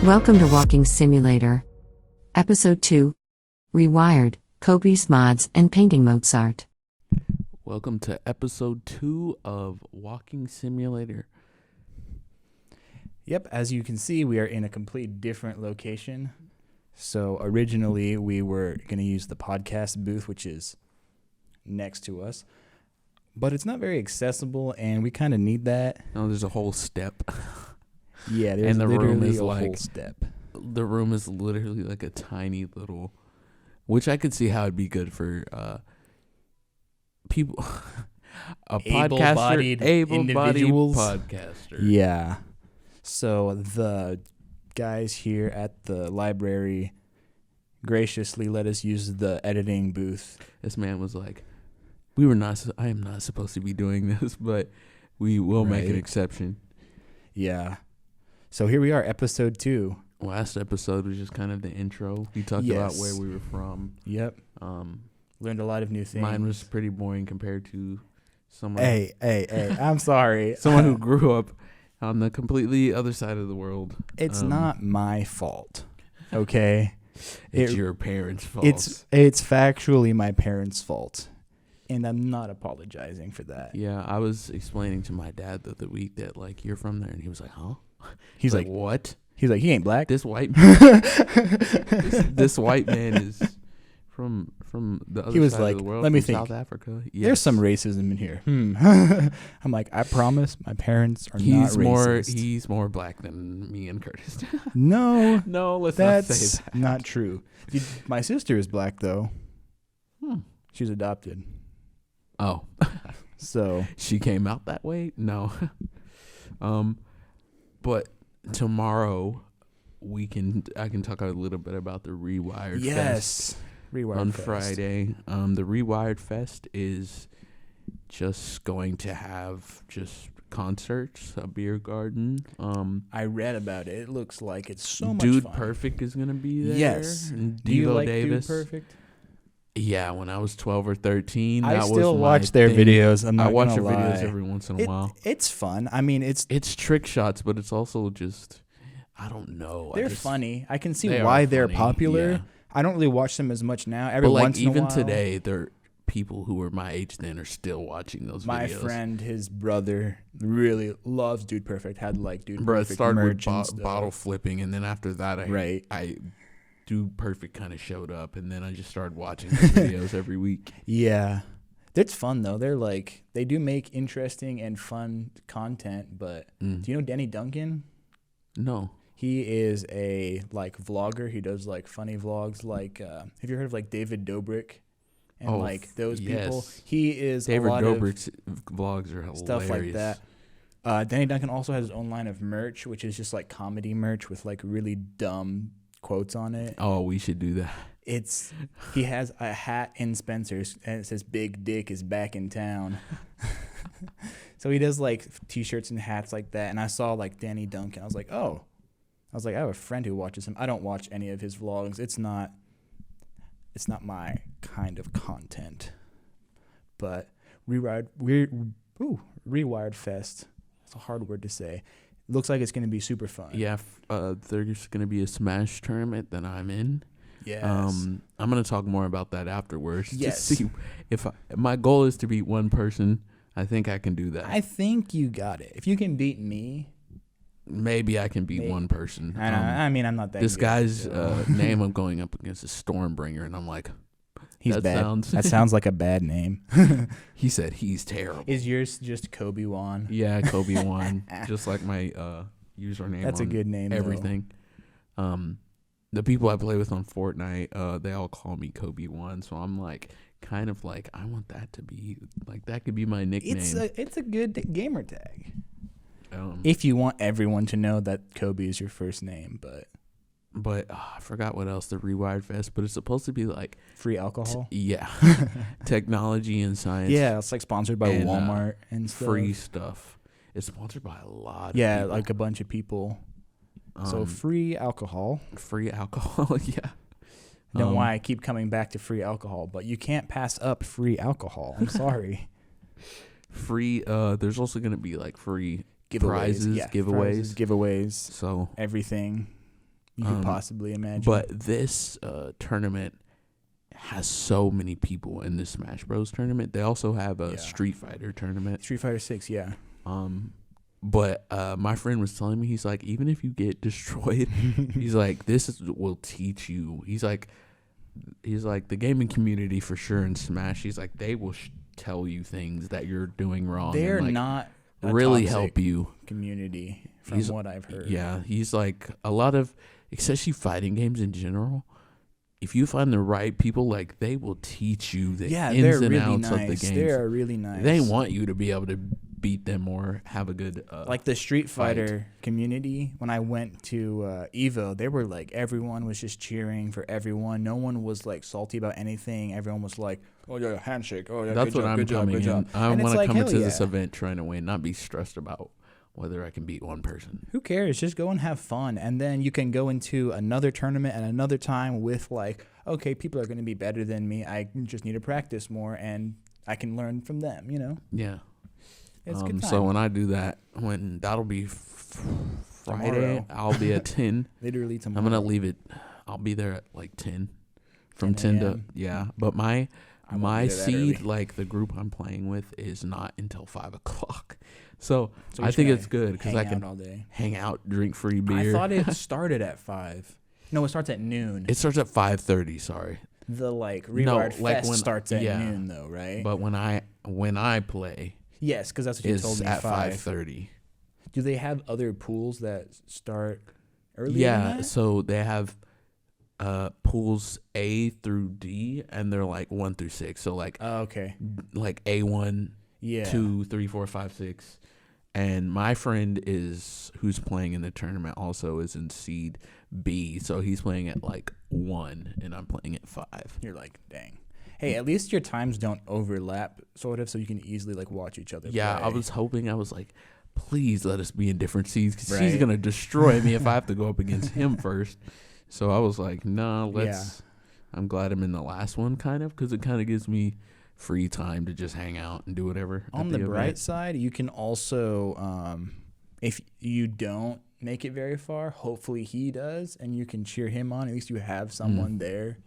Welcome to Walking Simulator. Episode 2. Rewired, Kobeastmods and Painting Mozart. Welcome to episode 2 of Walking Simulator. Yep, as you can see, we are in a complete different location. So originally we were going to use the podcast booth, which is next to us. But it's not very accessible, and we kind of need that. Oh, there's a whole step. Yeah, there's and the literally room is a like, whole step. The room is literally like a tiny little, which I could see how it'd be good for people, Able-bodied individuals. podcaster. Yeah. So the guys here at the library graciously let us use the editing booth. This man was like, I am not supposed to be doing this, but we will make an exception. Yeah. So here we are, episode 2. Last episode was just kind of the intro. We talked about where we were from. Yep. Learned a lot of new things. Mine was pretty boring compared to someone. Hey, I'm sorry. Someone who grew up on the completely other side of the world. It's not my fault. Okay? It's your parents' fault. It's factually my parents' fault. And I'm not apologizing for that. Yeah, I was explaining to my dad the other week that, like, you're from there. And he was like, huh? He's like, what? He's like, he ain't black. This white man, this white man is from the other side of the world. Let me from think. South Africa. Yes. There's some racism in here. I'm like, I promise my parents are not racist. He's more black than me and Curtis. No, let's not say that's that. not true. Dude, my sister is black, though. She's adopted. Oh. So. She came out that way? No. But tomorrow I can talk a little bit about the Rewired Fest. Rewired on Fest. Friday. The Rewired Fest is just going to have just concerts, a beer garden. I read about it. It looks like it's so much Dude fun. Perfect is going to be there. Yes. And Do you Devo like Davis. Dude Perfect? Yeah, when I was 12 or 13, I that still was watch my their thing. videos. I'm not I watch gonna their videos lie. every once in a while. It's fun. I mean, it's trick shots, but it's also just, I don't know. they're funny. I can see they why are they're funny, popular. yeah. I don't really watch them as much now. Every But like once in a even while, today, there people who were my age then are still watching those my videos. friend, his brother, really loves Dude Perfect. Had like Dude Bro, it Perfect started with merch and stuff. bottle flipping, and then after that, Right. I Dude Perfect kind of showed up, and then I just started watching his videos every week. Yeah. It's fun though. They're like, they do make interesting and fun content, but do you know Danny Duncan? No. He is a like vlogger. He does like funny vlogs. Like, have you heard of like David Dobrik and like those people? He is David a lot Dobrik's vlogs are hilarious. Stuff like that. Danny Duncan also has his own line of merch, which is just like comedy merch with like really dumb quotes on it. Oh, we should do that. He has a hat in Spencer's and it says "Big Dick is back in town." So he does like t-shirts and hats like that. And I saw like Danny Duncan. I was like, I have a friend who watches him. I don't watch any of his vlogs. It's not my kind of content. But Rewired Fest. It's a hard word to say. It looks like it's going to be super fun. Yeah, there's going to be a Smash tournament that I'm in. Yes. I'm going to talk more about that afterwards. Yes. To see if my goal is to beat one person. I think I can do that. I think you got it. If you can beat me, maybe I can beat one person. I mean, I'm not that. This good, guy's so. name I'm going up against is Stormbringer, and I'm like, he's bad. That sounds like a bad name. He said he's terrible. Is yours just Kobe Wan? Yeah, Kobe Wan, just like my username. That's a good name. Everything. The people I play with on Fortnite, they all call me Kobe Wan, so I'm like, kind of like, I want that to be like that could be my nickname. It's a good gamer tag. If you want everyone to know that Kobe is your first name, but I forgot what else, the Rewired Fest, but it's supposed to be like free alcohol. Yeah, technology and science. Yeah, it's like sponsored by Walmart and stuff. Free stuff. It's sponsored by a lot of people. Like a bunch of people. So free alcohol. Free alcohol, yeah. Then why I keep coming back to free alcohol, but you can't pass up free alcohol. I'm sorry. Free. There's also gonna be like free giveaways, prizes, giveaways. Giveaways. So everything. you could possibly imagine. But this tournament has so many people in this Smash Bros tournament. They also have a Street Fighter tournament. Street Fighter 6, yeah. But my friend was telling me, he's like, even if you get destroyed, he's like, will teach you. He's like, the gaming community for sure in Smash, he's like, they will tell you things that you're doing wrong. They're and, like, not a really toxic help you. community from what I've heard. Yeah, he's like, a lot of, especially fighting games in general, if you find the right people, like, they will teach you the ins and outs of the game. They're really nice. They want you to be able to beat them or have a good like the Street Fighter community. When I went to Evo, they were like, everyone was just cheering for everyone. No one was like salty about anything. Everyone was like, oh yeah, handshake. Oh yeah, that's what I'm coming in. I want to come into this event trying to win, not be stressed about whether I can beat one person. Who cares? Just go and have fun. And then you can go into another tournament at another time with like, okay, people are going to be better than me. I just need to practice more and I can learn from them, you know? Yeah. It's a good time. So when I do that, when that'll be Friday, tomorrow. I'll be at 10. Literally tomorrow. I'm going to leave it. I'll be there at like 10. From 10 to, yeah. But my seed, like the group I'm playing with, is not until 5 o'clock. So I think it's good because I can all day. Hang out, drink free beer. I thought it started at 5. No, it starts at noon. It starts at 5:30. Sorry. The like Rewired Fest starts at noon though, right? But when I play, yes, because that's what you told me. At 5:30. Do they have other pools that start earlier? Yeah, so they have pools A through D, and they're like 1 through 6. So like, okay, like A1, 2, 3, 4, 5, 6. And my friend who's playing in the tournament also is in seed B, so he's playing at like 1, and I'm playing at 5. You're like, dang. Hey, at least your times don't overlap, sort of, so you can easily like watch each other. Yeah, play. I was hoping. I was like, please let us be in different seeds because he's gonna destroy me if I have to go up against him first. So I was like, nah, let's. Yeah. I'm glad I'm in the last one, kind of, because it kind of gives me free time to just hang out and do whatever. On the bright side, you can also, if you don't make it very far, hopefully he does, and you can cheer him on. At least you have someone there.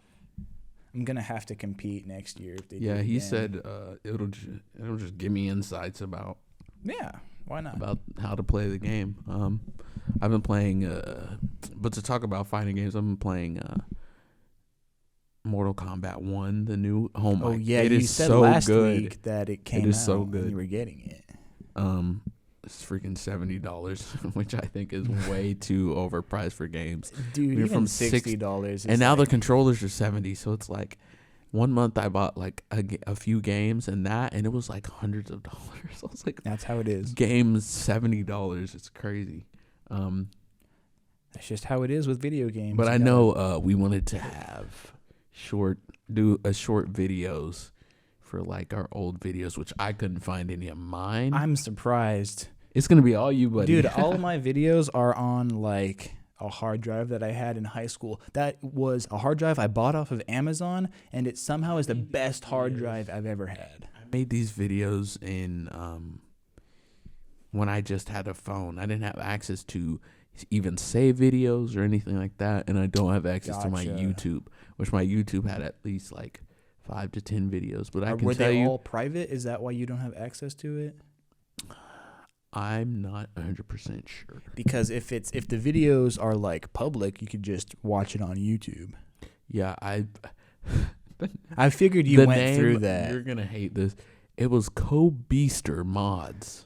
I'm gonna have to compete next year if they do it he again. said it'll just give me insights about. Yeah, why not? About how to play the game. I've been playing, but to talk about fighting games, I've been playing Mortal Kombat 1, the new home. Oh yeah, it you is said so last good. week that it came out. It is out so good. And you were getting it. It's freaking $70, which I think is way too overpriced for games. Dude, even from $60. And now the controllers are $70, so it's like 1 month I bought like a few games and it was like hundreds of dollars. I was like, that's how it is. Games $70, it's crazy. That's just how it is with video games. But I know we wanted to have short videos for like our old videos, which I couldn't find any of mine. I'm surprised. It's gonna be all you, buddy. Dude, all of my videos are on like a hard drive that I had in high school. That was a hard drive I bought off of Amazon, and it somehow is the best hard drive I've ever had. I made these videos in when I just had a phone. I didn't have access to even save videos or anything like that, and I don't have access to my YouTube, which my YouTube had at least like 5 to 10 videos. But I can tell you, were they all private? Is that why you don't have access to it? I'm not 100% sure. Because if the videos are like public, you could just watch it on YouTube. Yeah, I figured you went through that. You're gonna hate this. It was Kobeastmods.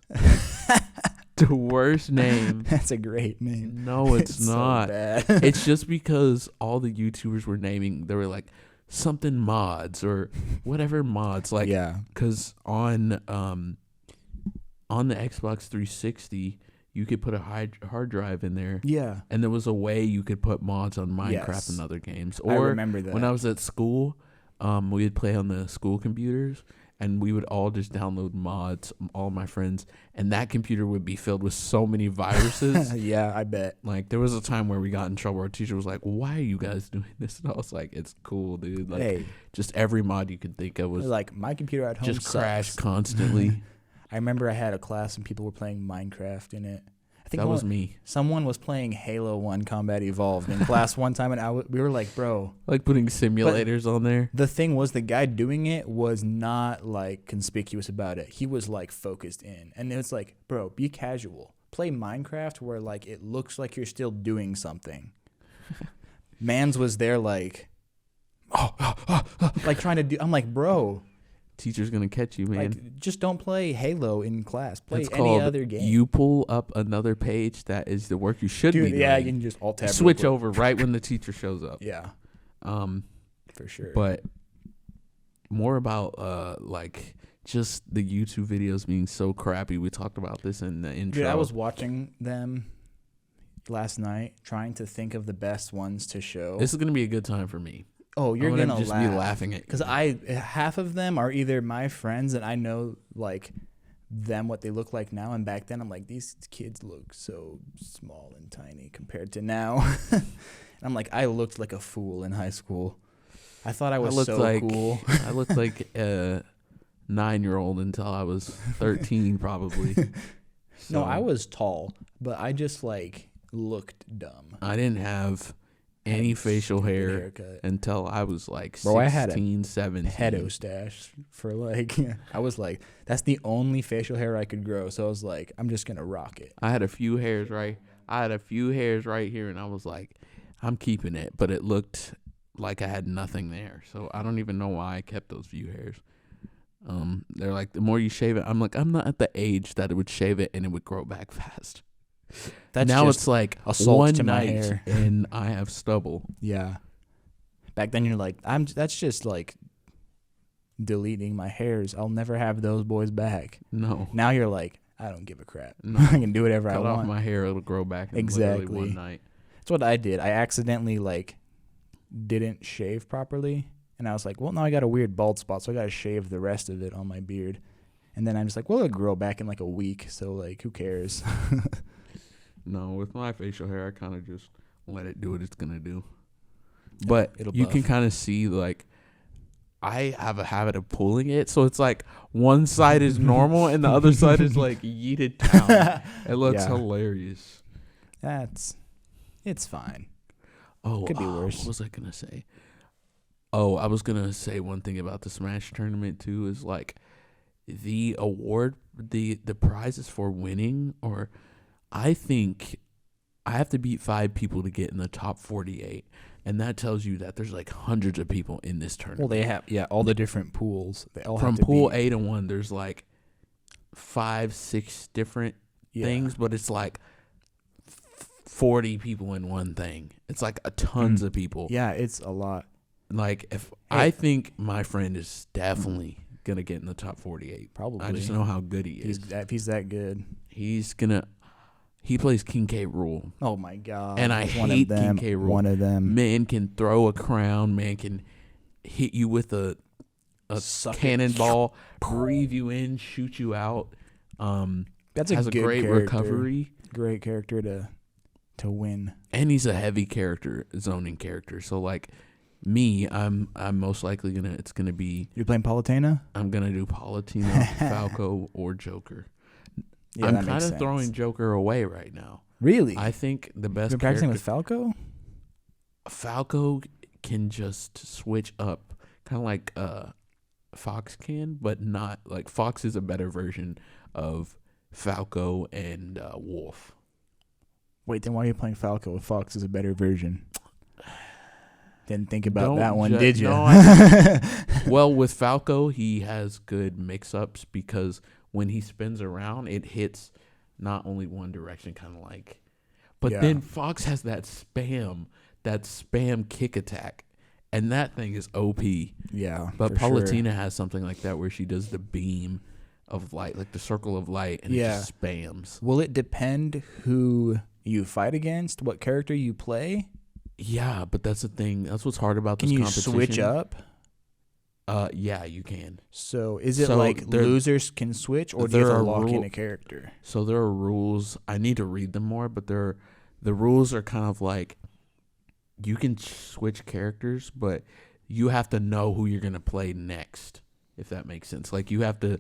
The worst name. That's a great name. No, it's not. So bad. It's just because all the YouTubers were naming. They were like something mods or whatever mods. Like, yeah, because on the Xbox 360, you could put a hard drive in there. Yeah. And there was a way you could put mods on Minecraft and other games. Or I remember that. When I was at school, we would play on the school computers, and we would all just download mods, all my friends, and that computer would be filled with so many viruses. Yeah, I bet. Like, there was a time where we got in trouble. Our teacher was like, why are you guys doing this? And I was like, it's cool, dude. Like, just every mod you could think of was like, my computer at home just crashed constantly. I remember I had a class and people were playing Minecraft in it. I think that was me. Someone was playing Halo 1 Combat Evolved in class one time, and we were like, bro. Like putting simulators on there. The thing was, the guy doing it was not like conspicuous about it. He was like focused in. And it's like, bro, be casual. Play Minecraft where like it looks like you're still doing something. Mans was there like, like trying to do. I'm like, bro. Teacher's gonna catch you, man. Like, just don't play Halo in class. Play It's any other game. You pull up another page that is the work you should be doing. Yeah, you can just alt tab. Switch over right when the teacher shows up. Yeah, for sure. But more about like just the YouTube videos being so crappy. We talked about this in the intro. Dude, I was watching them last night, trying to think of the best ones to show. This is gonna be a good time for me. Oh, you're gonna just laugh. be laughing at because half of them are either my friends and I know like them what they look like now, and back then I'm like, these kids look so small and tiny compared to now. And I'm like, I looked like a fool in high school. I thought I was cool. I looked like a 9-year-old until I was 13, probably. So, No, I was tall, but I just like looked dumb. I didn't have any facial hair haircut until I was like 16, Bro, I had a 17. pedo stash for like, I was like, that's the only facial hair I could grow. So I was like, I'm just gonna rock it. I had a few hairs right here, and I was like, I'm keeping it, but it looked like I had nothing there. So I don't even know why I kept those few hairs. They're like, the more you shave it, I'm like, I'm not at the age that it would shave it and it would grow back fast. That's now just it's like assault one to my night hair. and I have stubble. Yeah. Back then you're like, that's just like deleting my hairs. I'll never have those boys back. No. Now you're like, I don't give a crap. No. I can do whatever I Cut want. off my hair, it'll grow back in Exactly. literally one night. That's what I did. I accidentally like didn't shave properly, and I was like, well, now I got a weird bald spot, so I got to shave the rest of it on my beard. And then I'm just like, well, it'll grow back in like a week, so like, who cares? No, with my facial hair, I kind of just let it do what it's gonna do. But it'll you buff. can kind of see, like, I have a habit of pulling it, so it's like one side is normal and the other side is like yeeted down. It looks hilarious. It's fine. Oh, could be worse. What was I gonna say? Oh, I was gonna say one thing about the Smash tournament too. Is like the award, the prizes for winning, or I think I have to beat 5 people to get in the top 48, and that tells you that there's like hundreds of people in this tournament. Well, they have all the different pools. They all from have to pool be, A to 1. There's like 5-6 different things, but it's like 40 people in one thing. It's like tons of people. Yeah, it's a lot. Like I think my friend is definitely gonna get in the top 48. Probably. I just know how good he is. If he's that good, he plays King K. Rool. Oh my god! And I hate King K. Rool. One of them. Man can throw a crown. Man can hit you with a cannonball, breathe you in, shoot you out. That's has a great character. recovery. Great character to win. And he's a heavy character, zoning character. So like me, I'm most likely it's gonna be. You're playing Palutena? I'm gonna do Palutena, Falco, or Joker. Yeah, I'm kind of throwing Joker away right now. Really? I think the best. You're practicing with Falco? Falco can just switch up, kind of like Fox can, but not like Fox is a better version of Falco and Wolf. Wait, then why are you playing Falco if Fox is a better version? Didn't think about that one, did you? No, well, with Falco, he has good mix-ups because when he spins around, it hits not only one direction, kind of like. But then Fox has that spam kick attack, and that thing is OP. Yeah, but Palutena has something like that where she does the beam of light, like the circle of light, and it just spams. Will it depend who you fight against, what character you play? Yeah, but that's the thing. That's what's hard about this competition. Can you switch up? Yeah, you can. So is it like losers can switch, or do you have to lock in a character? So there are rules. I need to read them more, but the rules are kind of like you can switch characters, but you have to know who you're going to play next, if that makes sense. Like you have to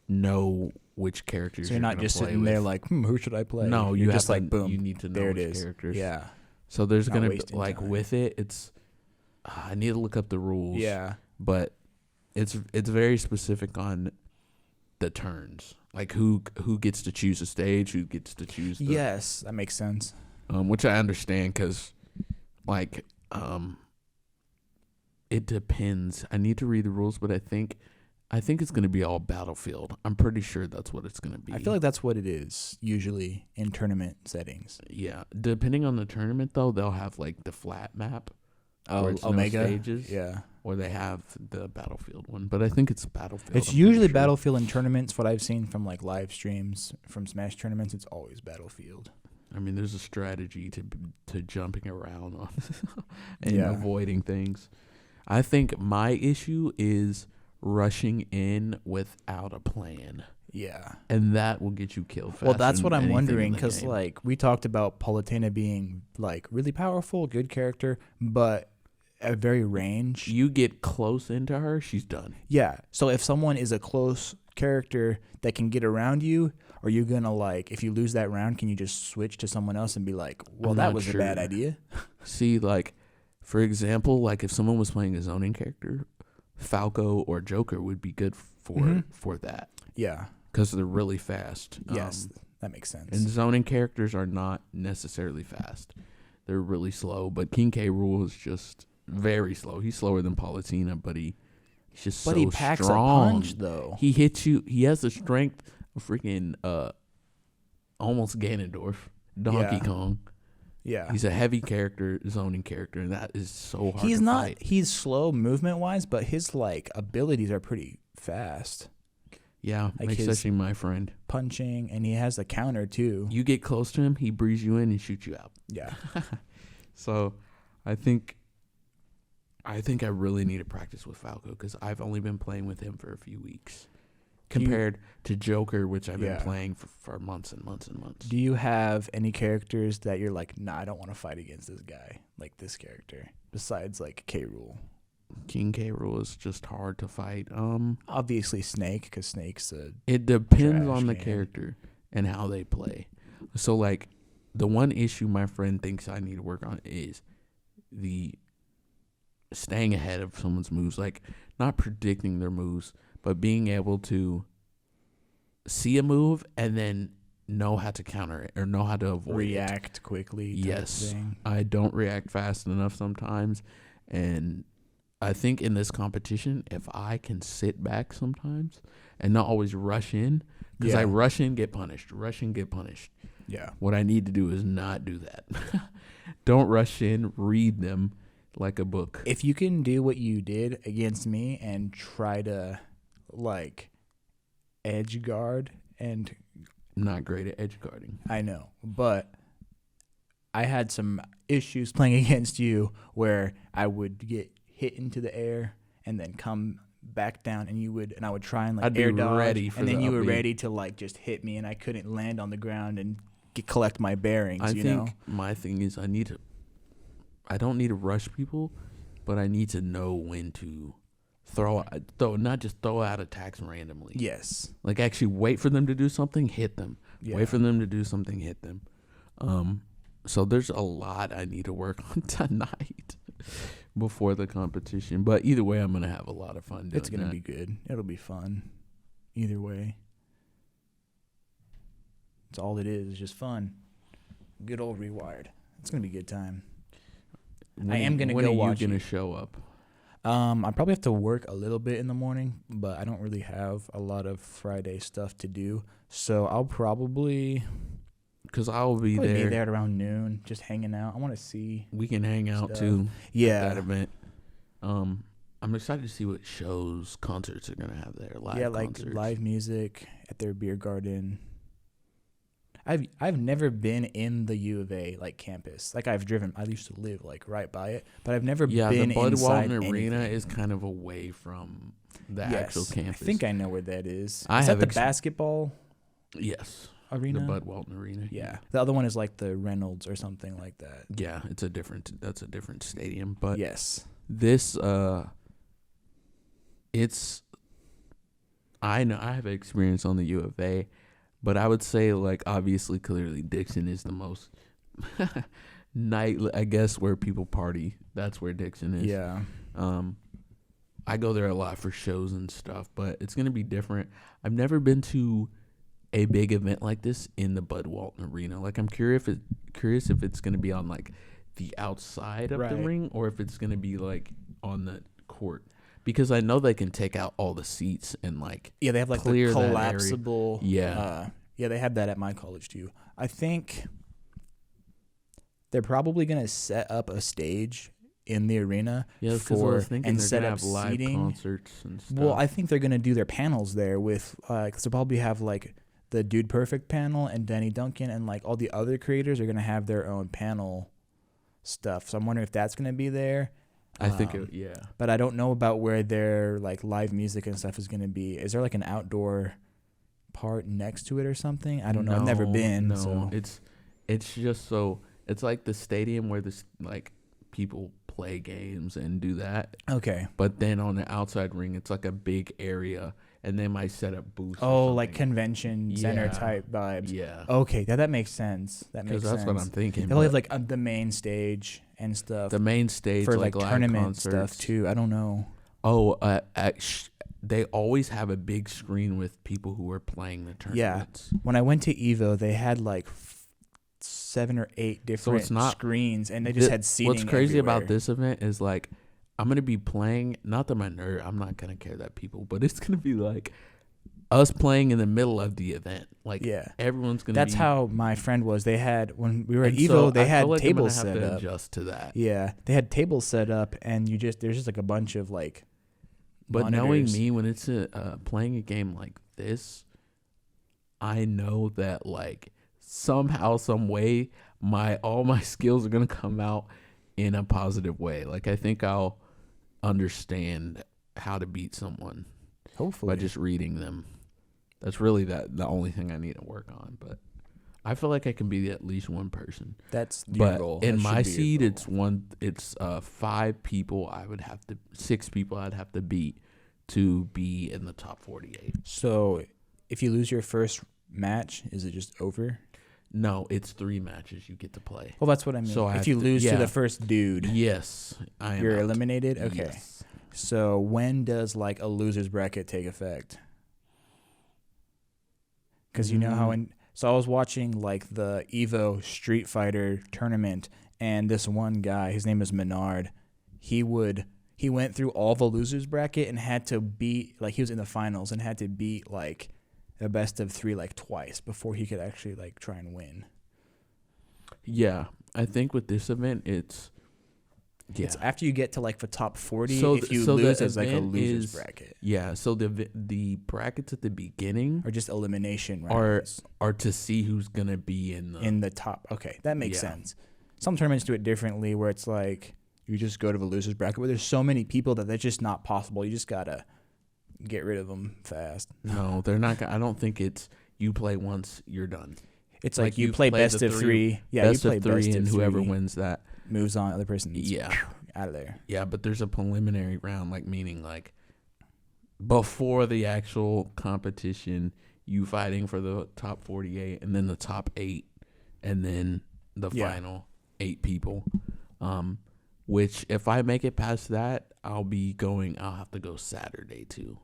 know which characters. So you're not just sitting there like, who should I play? No, you're you just have like, boom, You need to know there it which is. characters. Yeah. So there's Not gonna be wasting like time. with it. It's I need to look up the rules. Yeah. But it's very specific on the turns, like who gets to choose a stage, who gets to choose. Yes, that makes sense. Which I understand because, like, it depends. I need to read the rules, but I think it's going to be all Battlefield. I'm pretty sure that's what it's going to be. I feel like that's what it is usually in tournament settings. Yeah, depending on the tournament though, they'll have like the flat map. Oh, it's Omega. No stages, yeah. Or they have the Battlefield one, but I think it's Battlefield. It's usually Battlefield in tournaments. What I've seen from like live streams from Smash tournaments, it's always Battlefield. I mean, there's a strategy to jumping around on and avoiding things. I think my issue is rushing in without a plan. Yeah. And that will get you killed fast. Well, that's what I'm wondering, because like we talked about Palutena being like really powerful, good character, but at very range. You get close into her, she's done. Yeah. So if someone is a close character that can get around you, are you gonna like, if you lose that round, can you just switch to someone else and be like, well, that was a bad idea? See, like, for example, like if someone was playing a zoning character, Falco or Joker would be good for that. Yeah. Because they're really fast. Yes, that makes sense. And zoning characters are not necessarily fast. They're really slow. But King K. Rool is just very slow. He's slower than Palutena, but he's just so strong. But he packs a punch, though. He hits you. He has the strength of freaking almost Ganondorf, Donkey Kong. Yeah. He's a heavy character, zoning character, and that is so hard He's to not fight. He's slow movement-wise, but his like abilities are pretty fast. Yeah, like especially my friend. Punching, and he has a counter too. You get close to him, he breathes you in and shoots you out. Yeah. So, I think I really need to practice with Falco because I've only been playing with him for a few weeks, compared to Joker, which I've been playing for months and months and months. Do you have any characters that you're like, nah, I don't want to fight against this guy, like this character, besides like K. Rool? King K. Rool is just hard to fight. Obviously Snake, because Snake's a It depends trash on the can. character and how they play. So, like, the one issue my friend thinks I need to work on is the staying ahead of someone's moves, like not predicting their moves, but being able to see a move and then know how to counter it or know how to avoid react quickly. Yes, thing. I don't react fast enough sometimes, and I think in this competition, if I can sit back sometimes and not always rush in, because I rush in, get punished. Rush in, get punished. Yeah. What I need to do is not do that. Don't rush in. Read them like a book. If you can do what you did against me and try to like edge guard, and Not great at edge guarding. I know, but I had some issues playing against you where I would get hit into the air and then come back down, and I would try and like I'd air be dodge, ready for and then the you were up-B. ready to like just hit me, and I couldn't land on the ground and collect my bearings. I you think know? my thing is I don't need to rush people, but I need to know when to not just throw out attacks randomly. Yes. Like actually wait for them to do something, hit them. Yeah. Wait for them to do something, hit them. So there's a lot I need to work on tonight before the competition. But either way, I'm gonna have a lot of fun doing It's gonna be good. It'll be fun. Either way. It's all it is just fun. Good old Rewired. It's gonna be a good time. I am gonna go watch When are you gonna it. show up? I probably have to work a little bit in the morning, but I don't really have a lot of Friday stuff to do. So I'll probably Because I'll be there. at around noon, just hanging out. I want to see. We can hang out stuff. too. Yeah. At that event. I'm excited to see what concerts are gonna have there. Live like concerts. live music at their beer garden. I've never been in the U of A like campus. Like I used to live like right by it, but I've never been the Bud inside Walton Arena anything. is kind of away from the actual campus. I think I know where that is. Is I that have the basketball Yes. arena? The Bud Walton Arena. Yeah. The other one is like the Reynolds or something like that. Yeah, that's a different stadium. But Yes. this I know I have experience on the U of A, but I would say like obviously clearly Dixon is the most night, I guess, where people party. That's where Dixon is. Yeah. I go there a lot for shows and stuff, but it's gonna be different. I've never been to a big event like this in the Bud Walton Arena. Like I'm curious if it's gonna be on like the outside of the ring or if it's gonna be like on the court. Because I know they can take out all the seats and like they have like clear the collapsible. Yeah. They had that at my college too. I think they're probably gonna set up a stage in the arena and set up live seating. Concerts and stuff. Well, I think they're gonna do their panels there with because they'll probably have like the Dude Perfect panel and Danny Duncan and like all the other creators are gonna have their own panel stuff. So I'm wondering if that's gonna be there. I think but I don't know about where their like live music and stuff is gonna be. Is there like an outdoor part next to it or something? I don't know. I've never been. No, so. it's just so it's like the stadium where this like people play games and do that. Okay. But then on the outside ring, it's like a big area, and they might set up booths. Oh, like convention center type vibes. Yeah. Okay, that makes sense. Because that's what I'm thinking. They'll have like the main stage and stuff. The main stage for like live tournament concerts. stuff too. I don't know. Oh, they always have a big screen with people who are playing the tournaments. Yeah. When I went to Evo, they had like 7 or 8 different screens, and they just had seating. What's crazy everywhere. about this event is like I'm gonna be playing. Not that I'm not gonna care that people, but it's gonna be like us playing in the middle of the event. Like everyone's gonna. That's how my friend was. They had when we were at Evo, they had tables set up. Adjust to that. Yeah, they had tables set up, and there's just like a bunch of like. But monitors. Knowing me, when it's playing a game like this, I know that like somehow, some way, all my skills are gonna come out in a positive way. Like I think I'll understand how to beat someone, hopefully, by just reading them. That's really the only thing I need to work on. But I feel like I can beat at least one person. That's your goal. In my seed, it's 5 people. 6 people I'd have to beat to be in the top 48. So, if you lose your first match, is it just over? No, it's 3 matches you get to play. Well, that's what I mean. So if you lose to the first dude, yes, you're eliminated. Okay. Yes. So when does like a loser's bracket take effect? Because you know how so I was watching like the Evo Street Fighter tournament, and this one guy, his name is Menard, he went through all the losers bracket and had to beat, like he was in the finals and had to beat like a best of 3 like twice before he could actually like try and win. Yeah, I think with this event it's after you get to like the top 40. So if you lose, it's like a losers bracket. Yeah, so the brackets at the beginning are just elimination rounds. Are to see who's gonna be in the top. Okay, that makes sense. Some tournaments do it differently, where it's like you just go to the losers bracket, but there's so many people that that's just not possible. You just gotta get rid of them fast. No, they're not. I don't think it's you play once, you're done. It's like you play best of 3. Yeah, best of 3, and whoever wins that moves on. Other person out of there. Yeah, but there's a preliminary round, like meaning like before the actual competition, you fighting for the top 48, and then the top 8, and then the final 8 people. Which if I make it past that, I'll have to go Saturday too.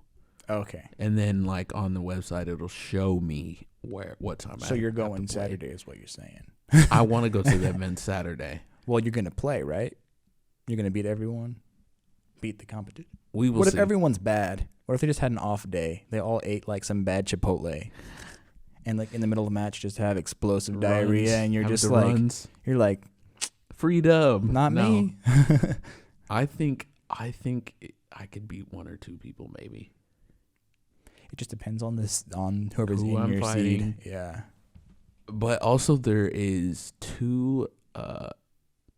Okay. And then like on the website, it'll show me what time. So you're going Saturday, is what you're saying? I want to go to the event Saturday. Well, you're gonna play, right? You're gonna beat everyone, beat the competition. We will. What see. If everyone's bad? What if they just had an off day? They all ate like some bad Chipotle, and like in the middle of the match, just have explosive diarrhea, and you're just like, you're like, free dub. Not me. I think I could beat 1 or 2 people maybe. It just depends on whoever's in your seed. Yeah. But also there is 2.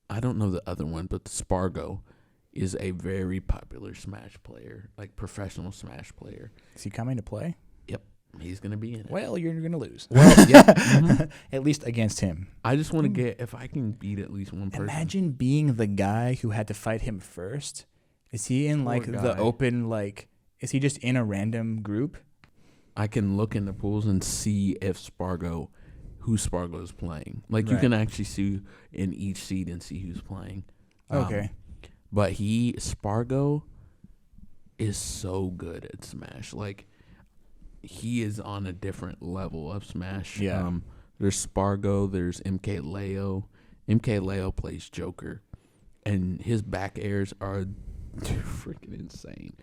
I don't know the other one, but Spargo is a very popular Smash player, like professional Smash player. Is he coming to play? Yep, he's gonna be in it. Well, you're gonna lose. Well, yeah, mm-hmm. At least against him. I just want to get if I can beat at least one person. Imagine being the guy who had to fight him first. Is he in like the open like? Is he just in a random group? I can look in the pools and see if who Spargo is playing. Like you Right. can actually see in each seed and see who's playing. Okay. But Spargo is so good at Smash. Like he is on a different level of Smash. Yeah. There's Spargo, there's MK Leo. MK Leo plays Joker, and his back airs are freaking insane.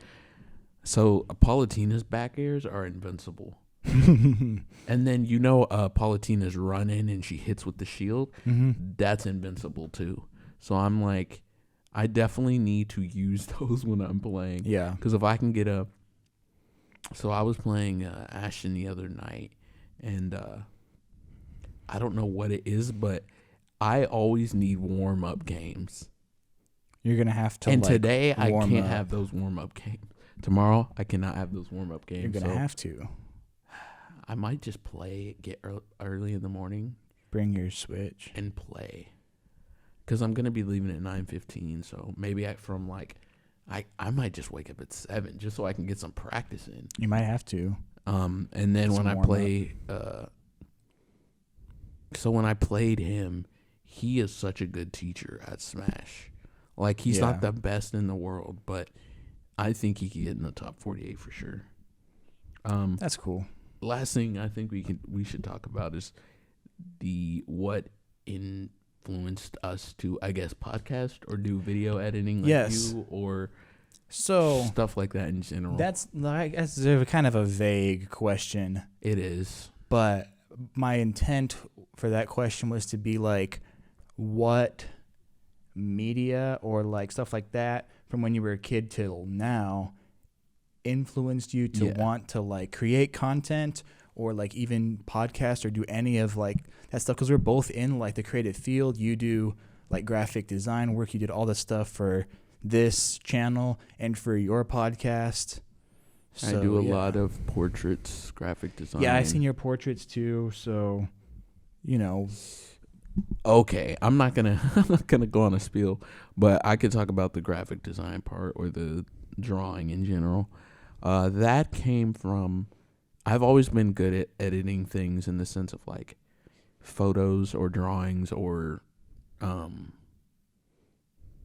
So Palutena's back airs are invincible. And then Palutina's running and she hits with the shield. That's invincible too. So I'm like, I definitely need to use those when I'm playing. Yeah. Because if I can get so I was playing Ashen the other night, and I don't know what it is, but I always need warm up games. You're gonna have to. And like, today I warm can't up. have those warm up games. Tomorrow I cannot have those warm up games. You're gonna have to I might just get early in the morning bring your Switch and play, because I'm gonna be leaving at 9:15. So maybe I might just wake up at 7 just so I can get some practice in. You might have to. And then when I play, so when I played him, he is such a good teacher at Smash. Like he's not the best in the world, but I think he can get in the top 48 for sure. That's cool. Last thing I think we should talk about is what influenced us to, I guess, podcast or do video editing like you, or so stuff like that in general. That's, I guess, a kind of a vague question. It is. But my intent for that question was to be like, what media or like stuff like that from when you were a kid till now influenced you to want to like create content or like even podcast or do any of like that stuff? Because we're both in like the creative field. You do like graphic design work. You did all this stuff for this channel and for your podcast. So, I do a lot of portraits, graphic design. Yeah, I've seen your portraits too. So, Okay, I'm not gonna go on a spiel, but I could talk about the graphic design part or the drawing in general. That came from, I've always been good at editing things in the sense of like photos or drawings or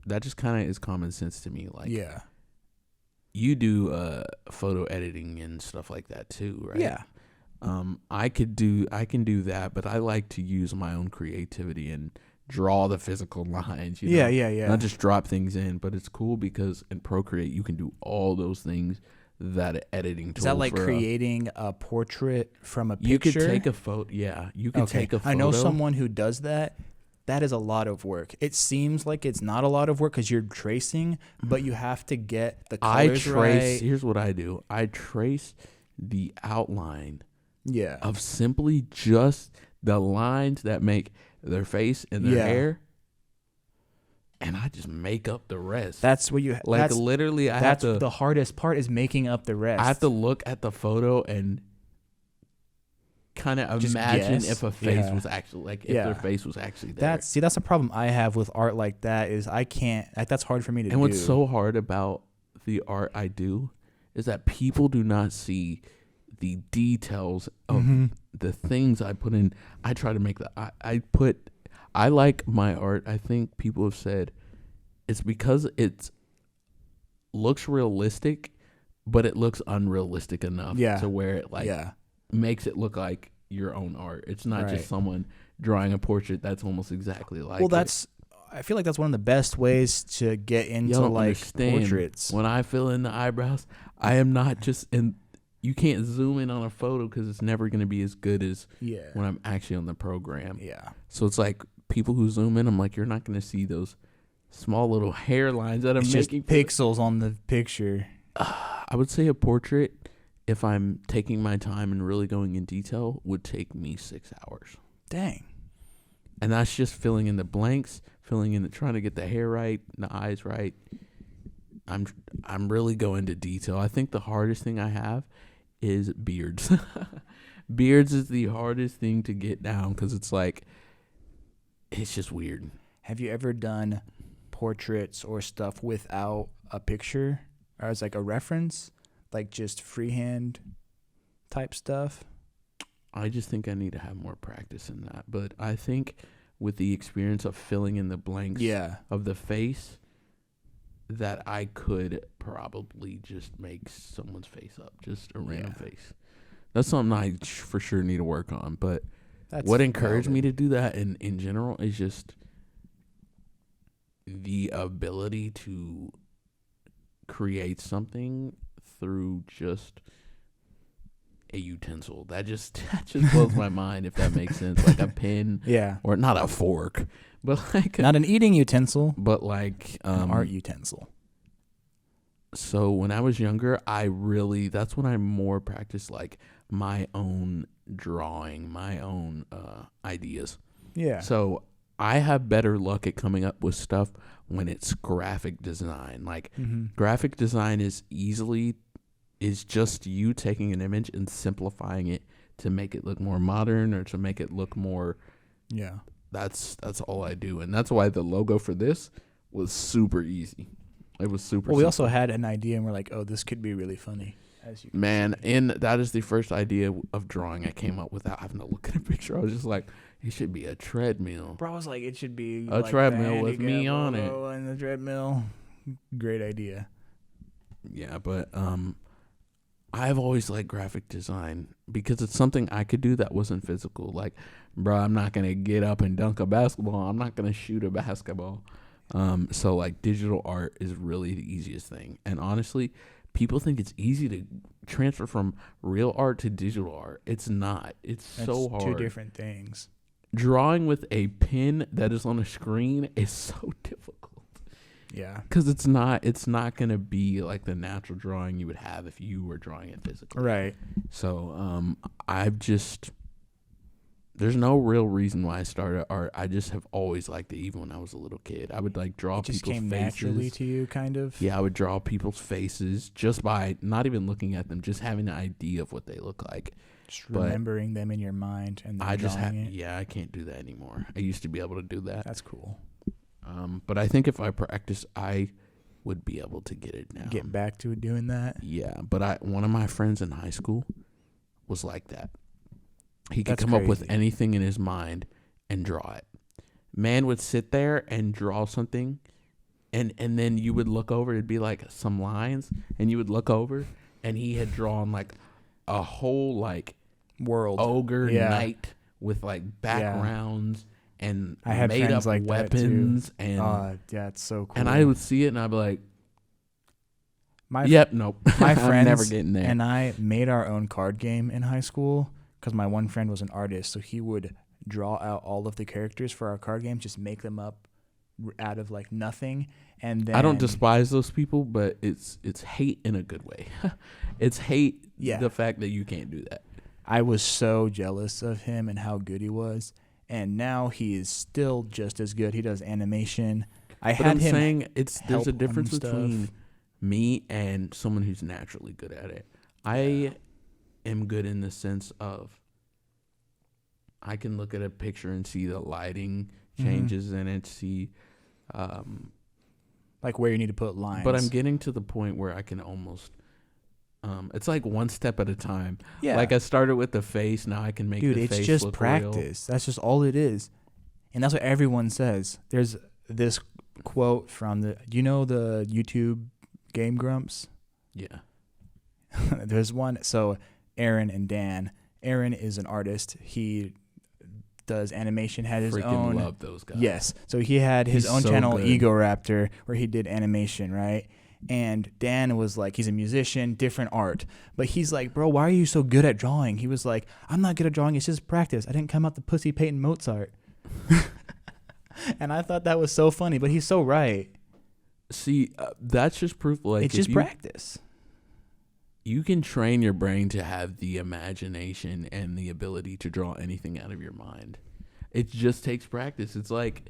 that just kind of is common sense to me. Like, yeah, you do photo editing and stuff like that too, right? Yeah. I can do that, but I like to use my own creativity and draw the physical lines. Yeah. Not just drop things in, but it's cool because in Procreate you can do all those things that editing tool. Is that like creating a portrait from a picture? You could take a photo. Yeah, you could take a photo. I know someone who does that. That is a lot of work. It seems like it's not a lot of work because you're tracing, but you have to get the colors right. Here's what I do. I trace the outline. Yeah. Of simply just the lines that make their face and their hair, and I just make up the rest. That's what you like. Literally, that's the hardest part is making up the rest. I have to look at the photo and kind of imagine if a face was actually if their face was actually there. That's a problem I have with art like that. Is I can't. That's hard for me to do. And what's so hard about the art I do is that people do not see the details of the things I put in. I try to make I like my art. I think people have said it's because it looks realistic, but it looks unrealistic enough to where it makes it look like your own art. It's not just someone drawing a portrait that's almost exactly like I feel like that's one of the best ways to get into portraits. When I fill in the eyebrows, I am not just in. You can't zoom in on a photo because it's never going to be as good as when I'm actually on the program. Yeah. So it's like people who zoom in, I'm like, you're not going to see those small little hairlines that I'm making. Just pixels on the picture. I would say a portrait, if I'm taking my time and really going in detail, would take me 6 hours. Dang. And that's just filling in the blanks, trying to get the hair right, the eyes right. I'm really going to detail. I think the hardest thing I have is beards. Beards is the hardest thing to get down because it's just weird. Have you ever done portraits or stuff without a picture or as like a reference, like just freehand type stuff? I just think I need to have more practice in that. But I think with the experience of filling in the blanks of the face, that I could probably just make someone's face up, just a random face. That's something I for sure need to work on. But what encouraged me to do that in general is just the ability to create something through just a utensil. That just blows my mind, if that makes sense. Like a pen, or not a fork, but like not an eating utensil, but like an art utensil. So when I was younger, that's when I more practiced like my own drawing, my own ideas. Yeah. So I have better luck at coming up with stuff when it's graphic design. Like graphic design is just you taking an image and simplifying it to make it look more modern or to make it look more. Yeah. That's all I do. And that's why the logo for this was super easy. It was super Well, we also had an idea and we're like, oh, this could be really funny. And that is the first idea of drawing I came up without having to look at a picture. I was just like, it should be a treadmill. Bro, I was like, it should be a treadmill with me on it. And the treadmill. Great idea. Yeah, but I've always liked graphic design because it's something I could do that wasn't physical. Like, bro, I'm not going to get up and dunk a basketball. I'm not going to shoot a basketball. So like digital art is really the easiest thing. And honestly, people think it's easy to transfer from real art to digital art. It's not. It's so hard. Two different things. Drawing with a pen that is on a screen is so difficult. Yeah. Because it's not going to be like the natural drawing you would have if you were drawing it physically. Right. So there's no real reason why I started art. I just have always liked it, even when I was a little kid. I would like draw people's faces. It just came naturally to you, kind of? Yeah, I would draw people's faces just by not even looking at them, just having an idea of what they look like. Just remembering them in your mind and then drawing it. Yeah, I can't do that anymore. I used to be able to do that. That's cool. But I think if I practice, I would be able to get it now. Get back to doing that? Yeah, but one of my friends in high school was like that. He could come up with anything in his mind and draw it. Man would sit there and draw something, and then you would look over. It'd be like some lines, and you would look over, and he had drawn like a whole like world ogre knight with like backgrounds and made up like weapons. And it's so cool. And I would see it, and I'd be like, nope. My friends never getting there. And I made our own card game in high school. Because my one friend was an artist, so he would draw out all of the characters for our card game, just make them up out of like nothing, and then I don't despise those people, but it's hate in a good way. It's hate the fact that you can't do that. I was so jealous of him and how good he was, and now he is still just as good. He does animation. There's a difference between me and someone who's naturally good at it. I am good in the sense of I can look at a picture and see the lighting changes in it, see like where you need to put lines. But I'm getting to the point where I can almost it's like one step at a time. Yeah. Like I started with the face, now I can make the face look real. Dude, it's just practice. That's just all it is. And that's what everyone says. There's this quote from the YouTube Game Grumps? Yeah. There's one. So Aaron and Dan. Aaron is an artist. He does animation, had his own. Love those guys. Yes. So he had his own channel, Ego Raptor, where he did animation, right? And Dan was like, he's a musician, different art. But he's like, bro, why are you so good at drawing? He was like, I'm not good at drawing. It's just practice. I didn't come out the pussy painting Mozart. And I thought that was so funny, but he's so right. See, that's just proof. Like, it's just practice. You can train your brain to have the imagination and the ability to draw anything out of your mind. It just takes practice. It's like,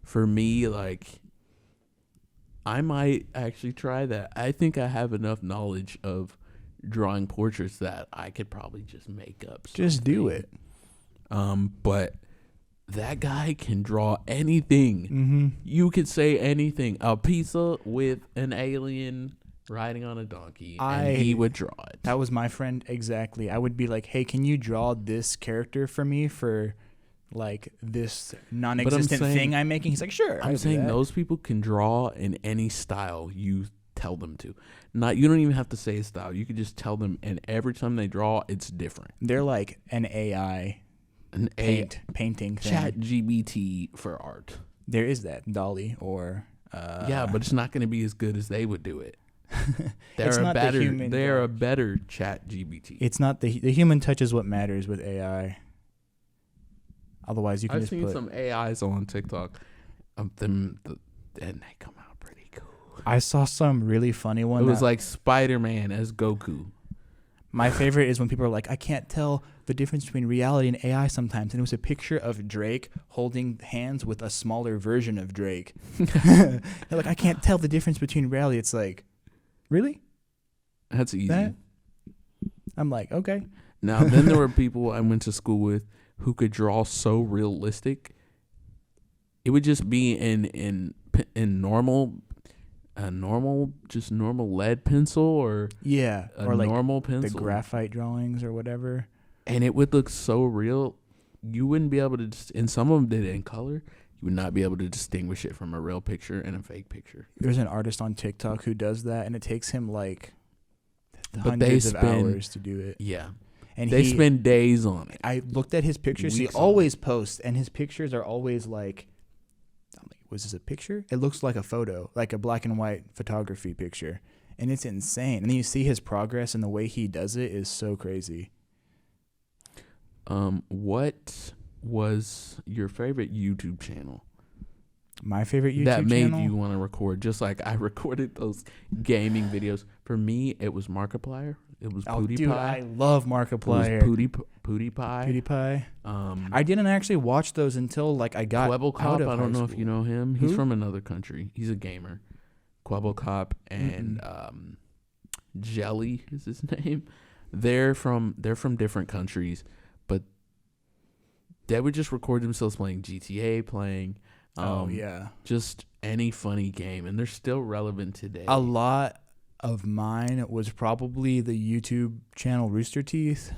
for me, like, I might actually try that. I think I have enough knowledge of drawing portraits that I could probably just make up something. Just do it. But that guy can draw anything. Mm-hmm. You could say anything. A pizza with an alien riding on a donkey, and he would draw it. That was my friend exactly. I would be like, "Hey, can you draw this character for me for like this non-existent thing I'm making?" He's like, "Sure." I'm saying those people can draw in any style you tell them to. You don't even have to say a style. You could just tell them, and every time they draw, it's different. They're like an AI, painting thing. Chat GBT for art. There is that DALL-E or yeah, but it's not going to be as good as they would do it. They're a better Chat GBT. It's not the human touch is what matters with AI. Otherwise, you can I've seen some AIs on TikTok of them, and they come out pretty cool. I saw some really funny one. It was like Spider-Man as Goku. My favorite is when people are like, I can't tell the difference between reality and AI sometimes. And it was a picture of Drake holding hands with a smaller version of Drake. They're like, I can't tell the difference between reality. It's like, really? That's easy. I'm like, okay. Now, then there were people I went to school with who could draw so realistic. It would just be in normal lead pencil or or like normal pencil, the graphite drawings or whatever, and it would look so real. You wouldn't be able to. And some of them did it in color. You would not be able to distinguish it from a real picture and a fake picture. There's an artist on TikTok who does that, and it takes him like hundreds of hours to do it. Yeah. And they spend days on it. I looked at his pictures. He always posts, and his pictures are always like, was this a picture? It looks like a photo, like a black and white photography picture. And it's insane. And then you see his progress, and the way he does it is so crazy. What was your favorite YouTube channel? My favorite YouTube channel? That made channel? you want to record, just like I recorded those gaming videos. For me, it was Markiplier. It was PewDiePie. Dude, I love Markiplier. PewDiePie. I didn't actually watch those until like I got Quebblecop. out of I don't know high if you know him. He's from another country. He's a gamer. Quebblecop and Jelly is his name. They're from different countries, but they would just record themselves playing GTA, playing just any funny game, and they're still relevant today. A lot of mine was probably the YouTube channel Rooster Teeth.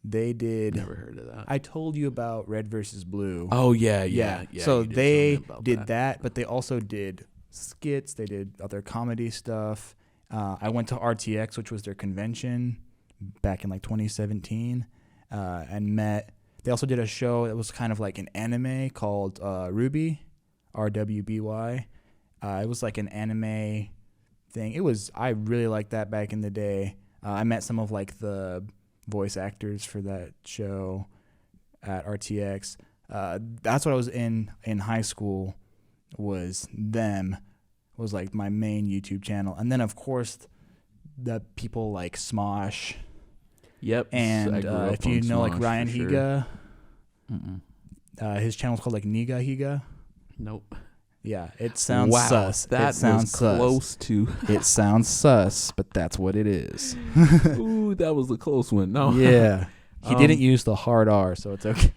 They did. Never heard of that. I told you about Red versus Blue. Oh yeah. So they did that, but they also did skits. They did other comedy stuff. I went to RTX, which was their convention back in like 2017, and met. They also did a show that was kind of like an anime called Ruby, RWBY. It was like an anime thing. I really liked that back in the day. I met some of like the voice actors for that show at RTX. That's what I was in high school. Was like my main YouTube channel, and then of course the people like Smosh. Yep. And if you know like Ryan Higa, his channel's called like Niga Higa. Nope. Yeah, it sounds sus. That sounds close to. It sounds sus, but that's what it is. Ooh, that was a close one. No. Yeah, he didn't use the hard R, so it's okay.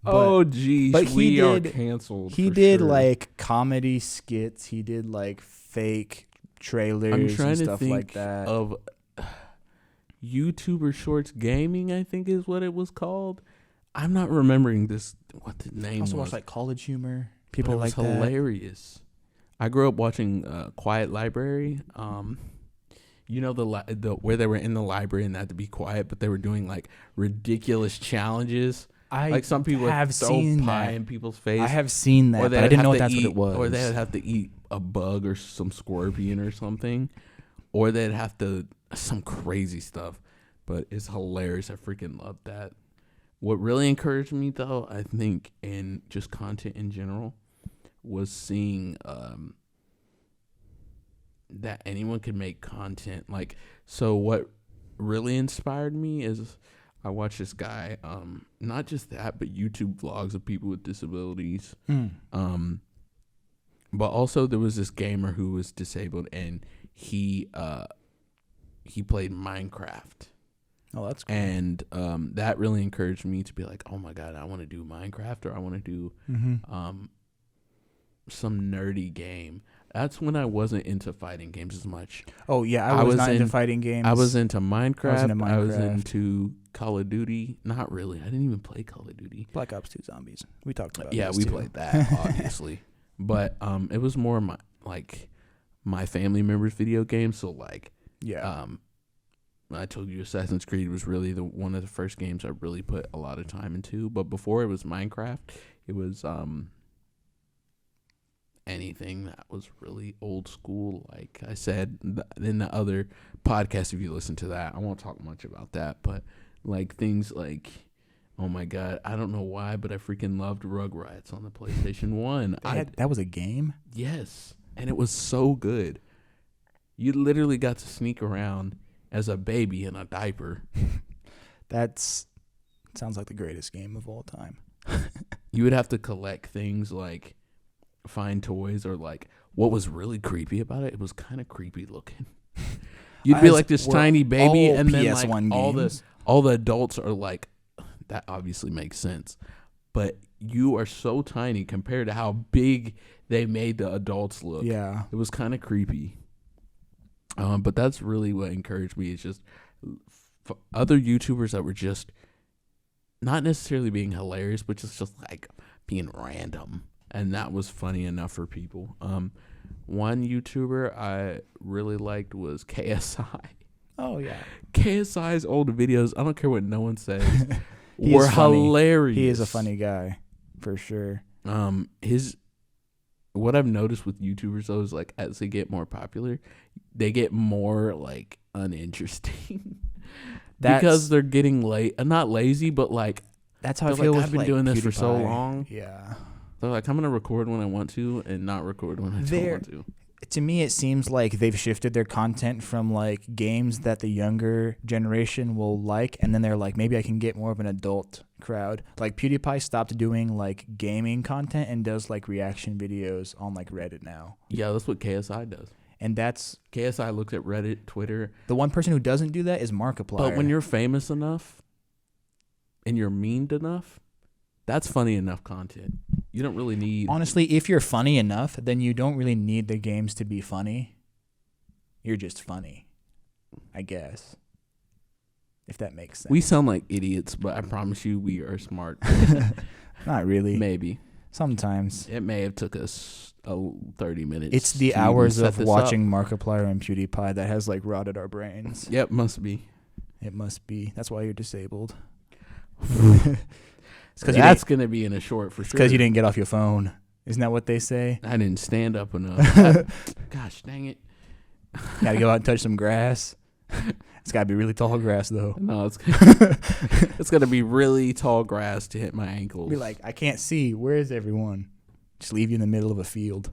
Oh geez, but we are canceled. He did like comedy skits. He did like fake trailers and stuff like that. Of YouTuber Shorts Gaming, I think is what it was called. I'm not remembering what the name was. Also watched like College Humor. People like that. Hilarious. I grew up watching Quiet Library. You know the where they were in the library and they had to be quiet, but they were doing like ridiculous challenges. Like some people would throw pie in people's face. I have seen that, but I didn't know that's what it was. Or they'd have to eat a bug or some scorpion or something. Or they'd have to some crazy stuff. But it's hilarious. I freaking love that. What really encouraged me though, I think, in just content in general, was seeing that anyone could make content. Like, so what really inspired me is I watched this guy, not just that, but YouTube vlogs of people with disabilities. But also there was this gamer who was disabled, and he played Minecraft. Oh, that's cool. And that really encouraged me to be like, oh my God, I want to do Minecraft, or I want to do some nerdy game. That's when I wasn't into fighting games as much. Oh yeah, I was not into fighting games. I was into Minecraft. I was into Call of Duty. Not really. I didn't even play Call of Duty. Black Ops 2 Zombies. We talked about. Yeah, we played that obviously, but it was more my family members' video games. So I told you Assassin's Creed was really one of the first games I really put a lot of time into. But before it was Minecraft, it was anything that was really old school. Like I said in the other podcast, if you listen to that, I won't talk much about that. But like things like, oh my God, I don't know why, but I freaking loved Rugrats on the PlayStation 1. That was a game? Yes. And it was so good. You literally got to sneak around as a baby in a diaper. Sounds like the greatest game of all time. You would have to collect things like find toys, or like what was really creepy about it, it was kind of creepy looking. You'd be like this tiny baby, and then like all the adults are like, that obviously makes sense, but you are so tiny compared to how big they made the adults look. Yeah, it was kind of creepy. But that's really what encouraged me, is just other YouTubers that were just not necessarily being hilarious, but just like being random. And that was funny enough for people. One YouTuber I really liked was KSI. Oh, yeah. KSI's old videos, I don't care what no one says, were hilarious. He is a funny guy, for sure. What I've noticed with YouTubers, though, is like as they get more popular, they get more like uninteresting. Because they're getting not lazy, but like that's how I feel. Like, I've been doing this for so long. Yeah. They're like, I'm gonna record when I want to and not record when I don't want to. To me, it seems like they've shifted their content from like games that the younger generation will like, and then they're like, maybe I can get more of an adult crowd. Like PewDiePie stopped doing like gaming content and does like reaction videos on like Reddit now. Yeah, that's what KSI does. And that's KSI looks at Reddit, Twitter. The one person who doesn't do that is Markiplier. But when you're famous enough and you're memed enough, that's funny enough content. You don't really need... Honestly, if you're funny enough, then you don't really need the games to be funny. You're just funny, I guess. If that makes sense. We sound like idiots, but I promise you we are smart. Not really. Maybe. Sometimes. It may have took us 30 minutes. It's the hours of watching Markiplier and PewDiePie that has like rotted our brains. Yep, must be. It must be. That's why you're disabled. That's going to be in a short for sure. Because you didn't get off your phone. Isn't that what they say? I didn't stand up enough. Gosh, dang it. Got to go out and touch some grass. It's got to be really tall grass, though. No, it's got to be really tall grass to hit my ankles. Be like, I can't see. Where is everyone? Just leave you in the middle of a field.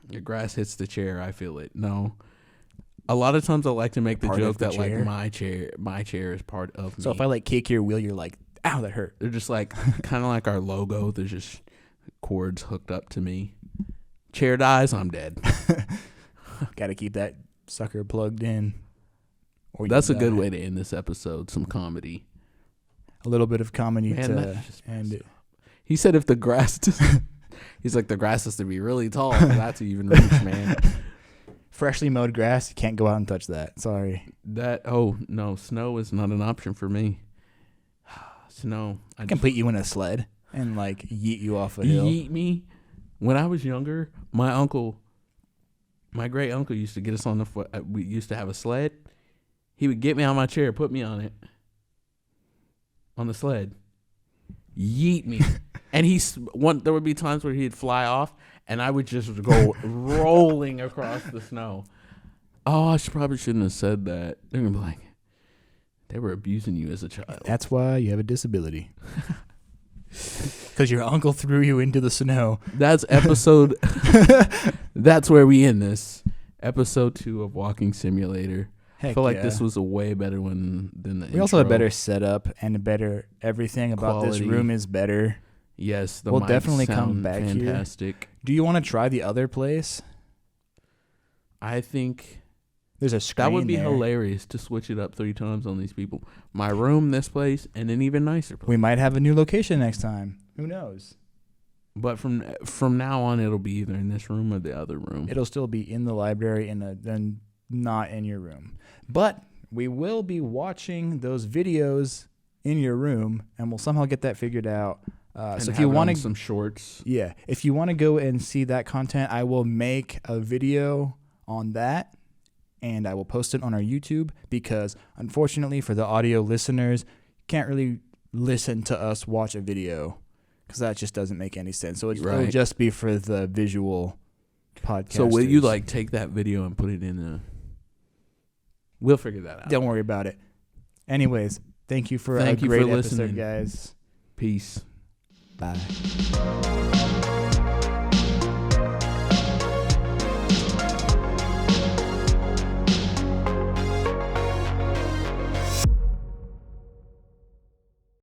Your grass hits the chair. I feel it. No. A lot of times I like to make the joke that like my chair is part of me. So if I like kick your wheel, you're like, ow, that hurt. They're just like kind of like our logo. There's just cords hooked up to me. Chair dies, I'm dead. Got to keep that sucker plugged in. That's a good way to end this episode. Some comedy. A little bit of comedy He said if the grass he's like, the grass has to be really tall for that to even reach, man. Freshly mowed grass, you can't go out and touch that. Sorry. No, snow is not an option for me. Snow. I can put you in a sled and like yeet you off a hill. Yeet me? When I was younger, my great uncle used to get us on the foot. We used to have a sled. He would get me on my chair, put me on it, on the sled, yeet me. And there would be times where he'd fly off, and I would just go rolling across the snow. Oh, I probably shouldn't have said that. They're going to be like, they were abusing you as a child. That's why you have a disability. Because your uncle threw you into the snow. That's episode... That's where we end this. Episode 2 of Walking Simulator. Heck, I feel like this was a way better one than the intro. We also have a better setup and a better everything about this room is better. Yes, we'll definitely come back fantastic. Here. Do you want to try the other place? I think there's a screen. That would be hilarious to switch it up 3 times on these people. My room, this place, and an even nicer place. We might have a new location next time. Who knows? But from now on, it'll be either in this room or the other room. It'll still be in the library and not in your room. But we will be watching those videos in your room, and we'll somehow get that figured out. So if you want some shorts, if you want to go and see that content, I will make a video on that, and I will post it on our YouTube, because unfortunately for the audio listeners, you can't really listen to us watch a video, because that just doesn't make any sense. So it'll just be for the visual podcast. So will you like take that video and put it in a... We'll figure that out. Don't worry about it. Anyways, thank you for a great episode, guys. Peace. Bye.